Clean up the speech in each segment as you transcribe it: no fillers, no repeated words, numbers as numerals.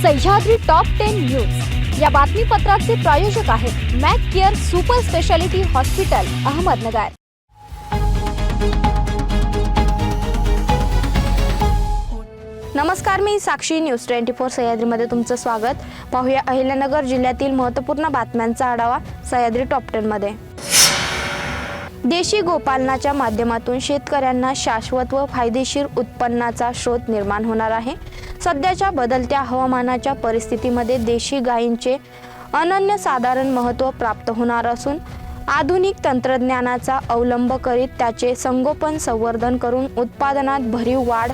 Sahyadri top 10 news या बातमीपत्राचे प्रायोजक आहेत Mac Care super speciality hospital Ahmednagar. नमस्कार, मी साक्षी न्यूज 24 सह्याद्रीमध्ये तुमचं स्वागत। पाहूया अहिल्यानगर जिल्ह्यातील महत्त्वपूर्ण बातम्यांचा आढावा सह्याद्री टॉप 10 मध्ये। देशी गोपालनाच्या माध्यमातून शेतकऱ्यांना शाश्वत व फायदेशीर उत्पन्नाचा स्रोत निर्माण होणार आहे। सध्याच्या बदलत्या हवामानाच्या परिस्थितीमध्ये देशी गायींचे अनन्यसाधारण महत्त्व प्राप्त होणार असून आधुनिक तंत्रज्ञानाचा अवलंब करीत त्याचे संगोपन संवर्धन करून उत्पादनात भरीव वाढ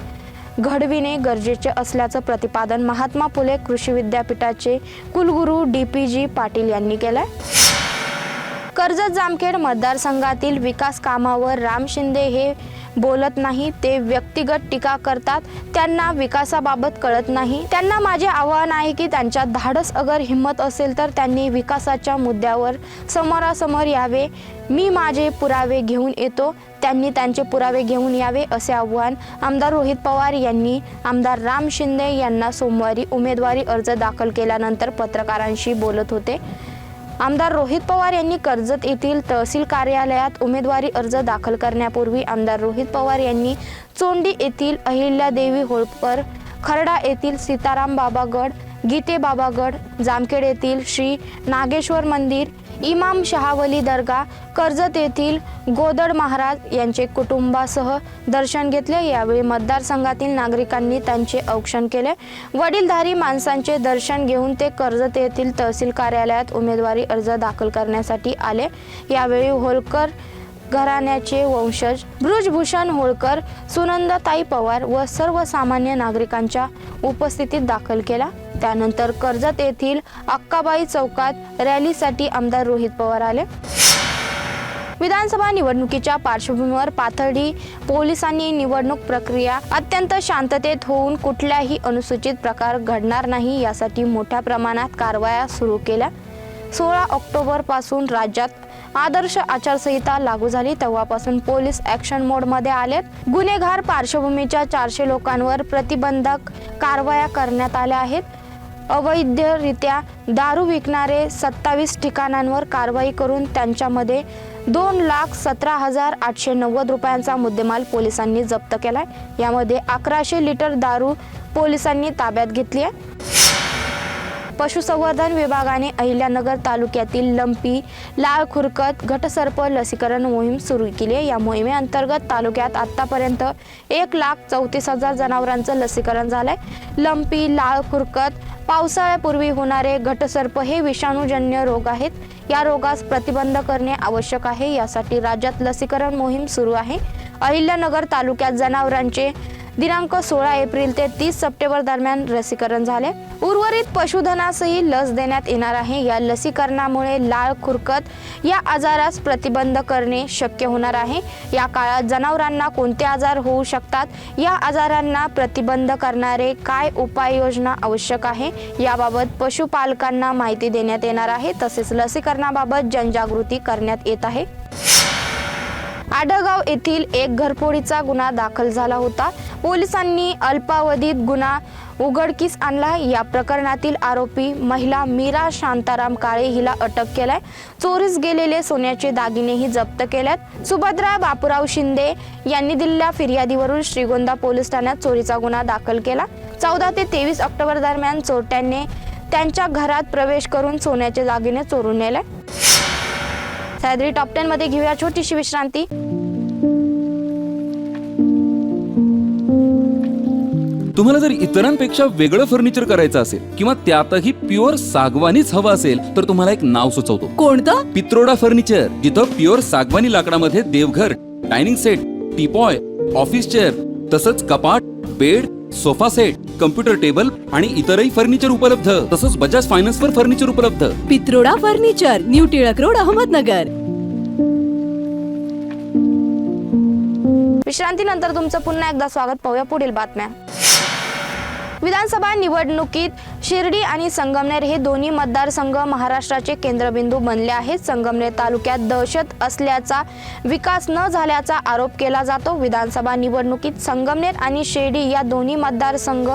घडविणे गरजेचे असल्याचं प्रतिपादन महात्मा फुले कृषी विद्यापीठाचे कुलगुरू DPG पाटील यांनी केले। कर्जत जामखेड मतदारसंघातील विकास कामावर राम शिंदे हे बोलत नाही, ते व्यक्तिगत टीका करतात। त्यांना विकासाबाबत कळत नाही। त्यांना माझे आव्हान आहे की त्यांच्या धाडस अगर हिम्मत असेल तर त्यांनी विकासाच्या मुद्द्यावर समोरासमोर यावे। मी माझे पुरावे घेऊन येतो, त्यांनी त्यांचे पुरावे घेऊन यावे असे आव्हान आमदार रोहित पवार यांनी आमदार राम शिंदे यांना सोमवारी उमेदवारी अर्ज दाखल केल्यानंतर पत्रकारांशी बोलत होते। आमदार रोहित पवार यांनी कर्जत येथील तहसील कार्यालयात उमेदवारी अर्ज दाखल करण्यापूर्वी आमदार रोहित पवार यांनी चोंडी येथील अहिल्यादेवी होळकर, खर्डा येथील सीताराम बाबागड, गीते बाबागड, जामखेड येथील श्री नागेश्वर मंदिर, इमाम शहावली दर्गा, कर्जत येथील गोदड महाराज यांचे कुटुंबासह दर्शन घेतले। यावेळी मतदारसंघातील नागरिकांनी त्यांचे औक्षण केले। वडीलधारी माणसांचे दर्शन घेऊन ते कर्जत येथील तहसील कार्यालयात उमेदवारी अर्ज दाखल करण्यासाठी आले। यावेळी होळकर घराण्याचे वंशज बृजभूषण होळकर, सुनंदाताई पवार व सर्वसामान्य नागरिकांच्या उपस्थितीत दाखल केला। त्यानंतर कर्जत येथील अक्काबाई चौकात रॅलीसाठी आमदार रोहित पवार आले। विधानसभा निवडणुकीच्या पार्श्वभूमीवर पाथर्डी पोलिसांनी निवडणूक प्रक्रिया अत्यंत शांततेत होऊन कुठल्याही अनुचित प्रकार घडणार नाही यासाठी मोठ्या प्रमाणात कारवाया सुरू केल्या। 16 ऑक्टोबर पासून राज्यात आदर्श आचारसंहिता लागू झाली, तेव्हापासून पोलीस ॲक्शन मोडमध्ये आलेत। गुन्हेगार पार्श्वभूमीच्या 400 लोकांवर प्रतिबंधक कारवाया करण्यात आल्या आहेत। अवैधरित्या दारू विकणारे 27 ठिकाणांवर कारवाई करून त्यांच्यामध्ये 2,17,890 रुपयांचा मुद्देमाल पोलिसांनी जप्त केलाय। यामध्ये 1100 लिटर दारू पोलिसांनी ताब्यात घेतली आहे। पशुसंवर्धन विभागाने अहिल्यानगर तालुक्यातील लंपी, लाळ खुरकत, घटसर्प लसीकरण मोहीम सुरू केली आहे। या मोहिमेअंतर्गत तालुक्यात आतापर्यंत 1,34,000 जनावरांचं लसीकरण झालंय। लंपी, लाळ खुरकत पावसाळ्यापूर्वी होणारे घटसर्प हे विषाणूजन्य रोग आहेत। या रोगास प्रतिबंध करणे आवश्यक आहे, यासाठी राज्यात लसीकरण मोहीम सुरू आहे। अहिल्यानगर तालुक्यात जनावरांचे दिनांक 16 एप्रिल ते 30 सप्टेंबर दरम्यान लसीकरण झाले। उर्वरित पशुधनासही लस देण्यात येणार आहे। या लसीकरणामुळे लाळ खुरकत या आजारास प्रतिबंध करणे शक्य होणार आहे। या काळात जनावरांना कोणते आजार होऊ शकतात, या आजारांना प्रतिबंध करणारे काय उपाययोजना आवश्यक आहे याबाबत पशुपालकांना माहिती देण्यात येणार आहे। तसेच लसीकरणाबाबत जनजागृती करण्यात येत आहे। आडगाव येथील एक घरफोडीचा गुन्हा दाखल झाला होता। पोलिसांनी अल्पावधीत गुन्हा उघडकीस आणला। या प्रकरणातील आरोपी महिला मीरा शांताराम काळे हिला अटक केलाय। चोरीस गेलेले सोन्याचे दागिनेही जप्त केलेत। सुभद्रा बापूराव शिंदे यांनी दिलेल्या फिर्यादीवरून श्रीगोंदा पोलीस ठाण्यात चोरीचा गुन्हा दाखल केला। 14 ते 23 ऑक्टोबर दरम्यान चोरट्यांनी त्यांच्या घरात प्रवेश करून सोन्याचे दागिने चोरून नेले। सह्याद्री टॉप 10 मध्ये घेऊया छोटीशी विश्रांती। तुम्हाला जर इतरांपेक्षा वेगळं फर्निचर करायचं असेल किंवा त्यातही प्युअर सागवानीच हवं असेल तर तुम्हाला एक नाव सुचवतो। कोणतं? पित्रोडा फर्निचर, जिथं प्युअर सागवानी लाकडामध्ये देवघर, dining set, teapoy, office chair, तसंच कपाट, bed, sofa set, computer table आणि इतरही फर्निचर उपलब्ध। तसंच बजाज फायनान्स वर फर्निचर उपलब्ध। Pitroda furniture, new Tilak road, Ahmednagar. विश्रांतीनंतर तुमचं पुन्हा एकदा स्वागत। पाहूया पुढील बातम्या। विधानसभा निवडणुकीत शिर्डी आणि संगमनेर हे दोन्ही मतदारसंघ महाराष्ट्राचे केंद्रबिंदू बनले आहेत. संगमनेर तालुक्यात दहशत असल्याचा, विकास न झाल्याचा आरोप केला जातो. विधानसभा निवडणुकीत संगमनेर आणि शिर्डी या दोन्ही मतदारसंघ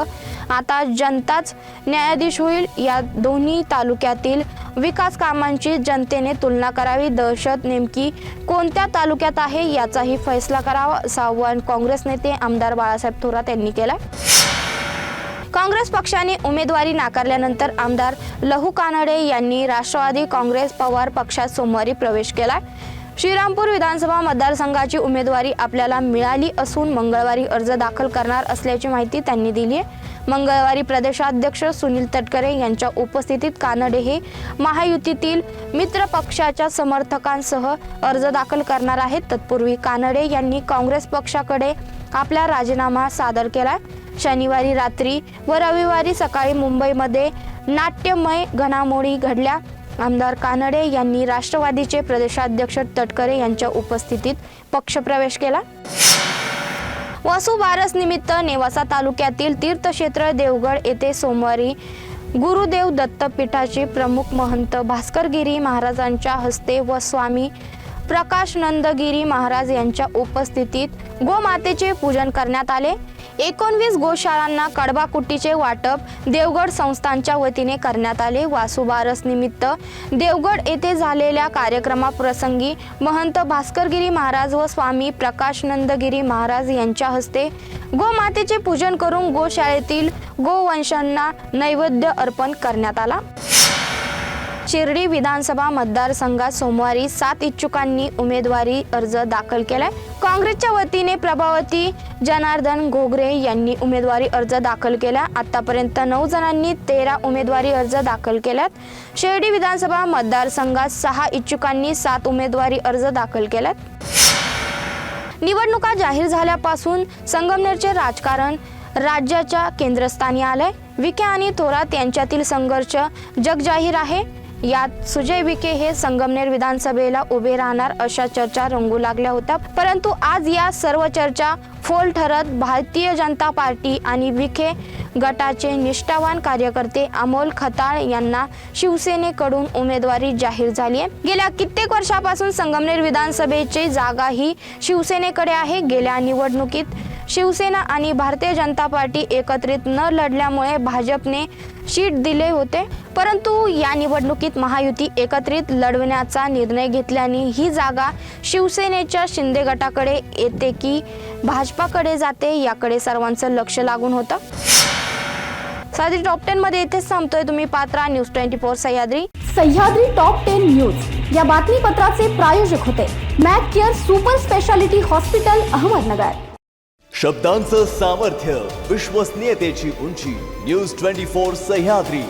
आता जनताच न्यायाधीश होईल. या दोन्ही तालुक्यातील विकास कामांची जनतेने तुलना करावी. दहशत नेमकी कोणत्या तालुक्यात आहे याचाही फैसला करावा, असं आवाहन काँग्रेस नेते आमदार बाळासाहेब थोरात यांनी केलं. काँग्रेस पक्षाने उमेदवारी नाकारल्यानंतर आमदार लहू कानडे यांनी राष्ट्रवादी काँग्रेस पवार पक्षात सोमवारी प्रवेश केला. श्रीरामपूर विधानसभा मतदारसंघाची उमेदवारी आपल्याला मिळाली असून मंगळवारी अर्ज दाखल करणार असल्याची माहिती त्यांनी दिली आहे. मंगळवारी प्रदेशाध्यक्ष सुनील तटकरे यांच्या उपस्थितीत कानडे हे महायुतीतील मित्र पक्षाच्या समर्थकांसह अर्ज दाखल करणार आहेत. तत्पूर्वी कानडे यांनी काँग्रेस पक्षाकडे आपला राजीनामा सादर केला. शनिवारी रात्री व रविवारी सकाळी मुंबईमध्ये नाट्यमय घडामोडी घडल्या. आमदार कानडे यांनी राष्ट्रवादीचे प्रदेशाध्यक्ष तटकरे यांच्या उपस्थितीत पक्षप्रवेश केला. वसुबारस निमित्त नेवासा तालुक्यातील तीर्थक्षेत्र देवगड येथे सोमवारी गुरुदेव दत्तपीठाचे प्रमुख महंत भास्करगिरी महाराजांच्या हस्ते व स्वामी प्रकाशनंदगिरी महाराज यांच्या उपस्थितीत गोमातेचे पूजन करण्यात आले. 19 गोशाळांना कडबा कुट्टीचे वाटप देवगड संस्थानच्या वतीने करण्यात आले. वासुबारस निमित्त देवगड येथे झालेल्या कार्यक्रमाप्रसंगी महंत भास्करगिरी महाराज व स्वामी प्रकाशनंदगिरी महाराज यांच्या हस्ते गोमातेचे पूजन करून गोशाळेतील गोवंशांना नैवेद्य अर्पण करण्यात आला. शिर्डी विधानसभा मतदारसंघात सोमवारी 7 इच्छुकांनी उमेदवारी अर्ज दाखल केलाय. काँग्रेसच्या वतीने प्रभावती जनार्दन घोगरे यांनी उमेदवारी अर्ज दाखल केला. आतापर्यंत 9 जणांनी 13 उमेदवारी अर्ज दाखल केल्यात. शिर्डी विधानसभा मतदारसंघात 6 इच्छुकांनी 7 उमेदवारी अर्ज दाखल केल्यात. निवडणुका जाहीर झाल्यापासून संगमनेरचे राजकारण राज्याच्या केंद्रस्थानी आलंय. विखे आणि थोरात यांच्यातील संघर्ष जगजाहीर आहे. यात सुजय विखे हे संगमनेर विधानसभेला उभे राहणार अशा चर्चा रंगू लागल्या होत्या. परंतु आज या सर्व चर्चा फोल ठरत भारतीय जनता पार्टी आणि विखे गटाचे निष्ठावान कार्यकर्ते अमोल खताळ यांना शिवसेनेकडून उमेदवारी जाहीर झाली आहे. गेल्या कित्येक वर्षापासून संगमनेर विधानसभेची जागा ही शिवसेनेकडे आहे. गेल्या निवडणुकीत शिवसेना आणि भारतीय जनता पार्टी एकत्रित न लढल्यामुळे भाजपने शीट दिले होते. परंतु या निवडणुकीत महायुती एकत्रित लढवण्याचा निर्णय घेतल्याने ही जागा शिवसेनेच्या शिंदे गटाकडे येते की भाजपाकडे जाते याकडे सर्वांचं लक्ष लागून होतं. सह्याद्री टॉप 10 मध्ये इथेच थांबतोय. तुम्ही पात्रा news 24 Sahyadri. Sahyadri top 10 news या बातमीपत्राचे प्रायोजक होते Mac Care super speciality hospital Ahmednagar. शब्दांचं सामर्थ्य, विश्वसनीयतेची उंची. न्यूज 24 सह्याद्री.